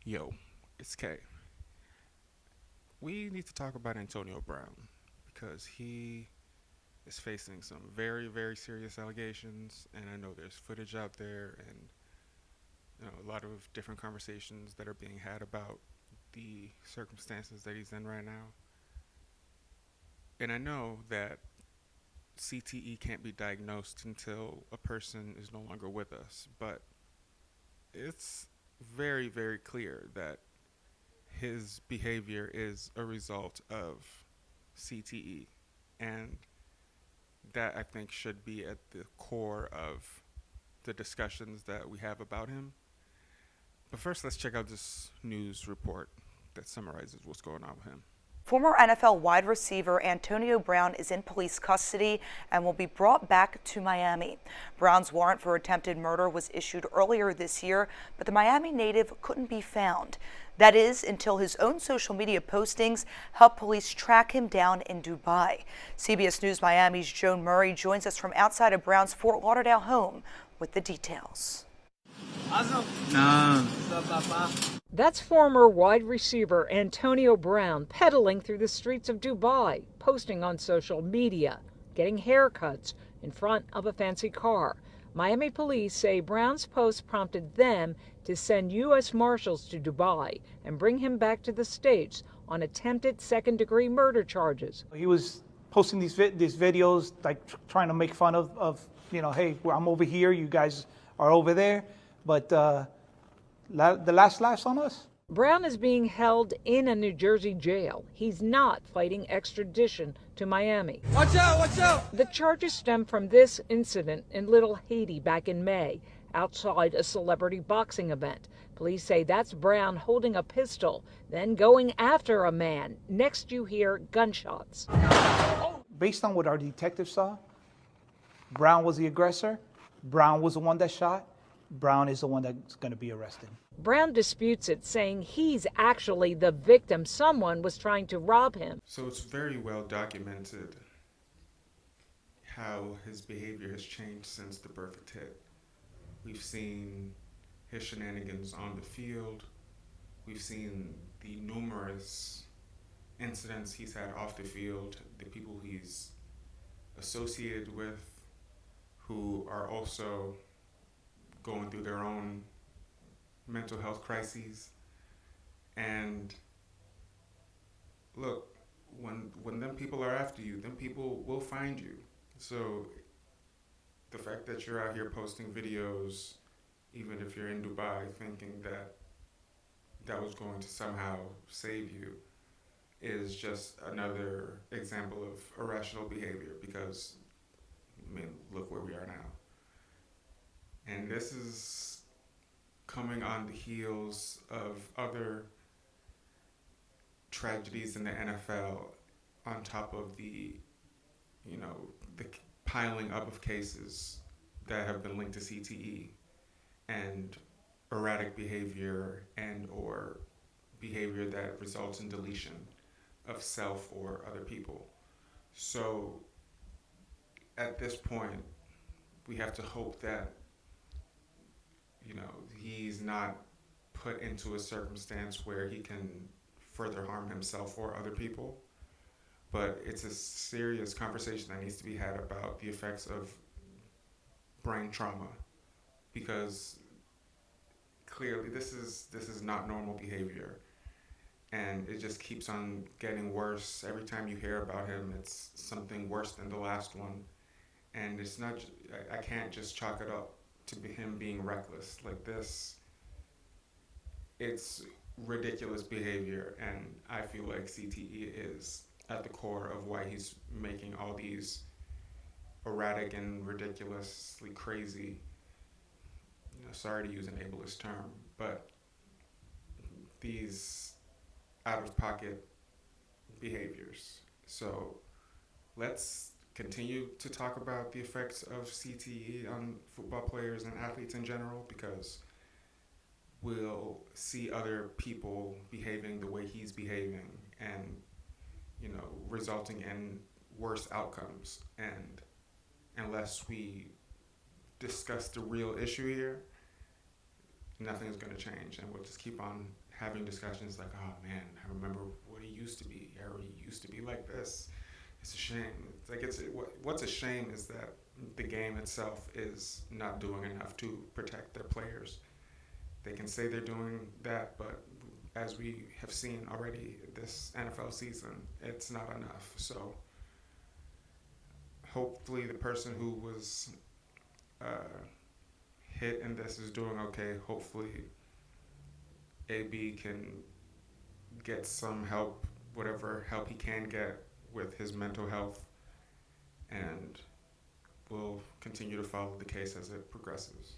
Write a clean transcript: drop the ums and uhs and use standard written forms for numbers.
Yo, it's K. We need to talk about Antonio Brown because he is facing some very, very serious allegations, and I know there's footage out there and a lot of different conversations that are being had about the circumstances that he's in right now. And I know that CTE can't be diagnosed until a person is no longer with us, but it's very, very clear that his behavior is a result of CTE. And that I think should be at the core of the discussions that we have about him. But first, let's check out this news report that summarizes what's going on with him. Former NFL wide receiver Antonio Brown is in police custody and will be brought back to Miami. Brown's warrant for attempted murder was issued earlier this year, but the Miami native couldn't be found. That is, until his own social media postings helped police track him down in Dubai. CBS News Miami's Joan Murray joins us from outside of Brown's Fort Lauderdale home with the details. No. That's former wide receiver Antonio Brown pedaling through the streets of Dubai, posting on social media, getting haircuts in front of a fancy car. Miami police say Brown's post prompted them to send U.S. Marshals to Dubai and bring him back to the States on attempted second-degree murder charges. He was posting these videos, like trying to make fun of hey, I'm over here, you guys are over there. But the last laugh's on us. Brown is being held in a New Jersey jail. He's not fighting extradition to Miami. Watch out, watch out! The charges stem from this incident in Little Haiti back in May, outside a celebrity boxing event. Police say that's Brown holding a pistol, then going after a man. Next you hear gunshots. Based on what our detectives saw, Brown was the aggressor. Brown was the one that shot. Brown is the one that's going to be arrested. Brown disputes it, saying he's actually the victim. Someone was trying to rob him. So it's very well documented how his behavior has changed since the birth of Ted. We've seen his shenanigans on the field. We've seen the numerous incidents he's had off the field, the people he's associated with who are also going through their own mental health crises. And look, when them people are after you, them people will find you. So the fact that you're out here posting videos, even if you're in Dubai, thinking that that was going to somehow save you, is just another example of irrational behavior because, I mean, look where we are now. And this is coming on the heels of other tragedies in the NFL on top of the piling up of cases that have been linked to CTE and erratic behavior and or behavior that results in deletion of self or other people. So at this point, we have to hope that he's not put into a circumstance where he can further harm himself or other people. But it's a serious conversation that needs to be had about the effects of brain trauma, because clearly this is not normal behavior, and it just keeps on getting worse. Every time you hear about him, it's something worse than the last one, and it's not. I can't just chalk it up to him being reckless like this. It's ridiculous behavior, and I feel like CTE is at the core of why he's making all these erratic and ridiculously crazy, sorry to use an ableist term, but these out-of-pocket behaviors. So let's continue to talk about the effects of CTE on football players and athletes in general, because we'll see other people behaving the way he's behaving and resulting in worse outcomes. And unless we discuss the real issue here, nothing's going to change, and we'll just keep on having discussions like, oh man, I remember what he used to be, or he used to be like this. It's a shame. It's like what's a shame is that the game itself is not doing enough to protect their players. They can say they're doing that, but as we have seen already this NFL season, it's not enough. So hopefully the person who was hit in this is doing okay. Hopefully AB can get some help, whatever help he can get with his mental health, and we'll continue to follow the case as it progresses.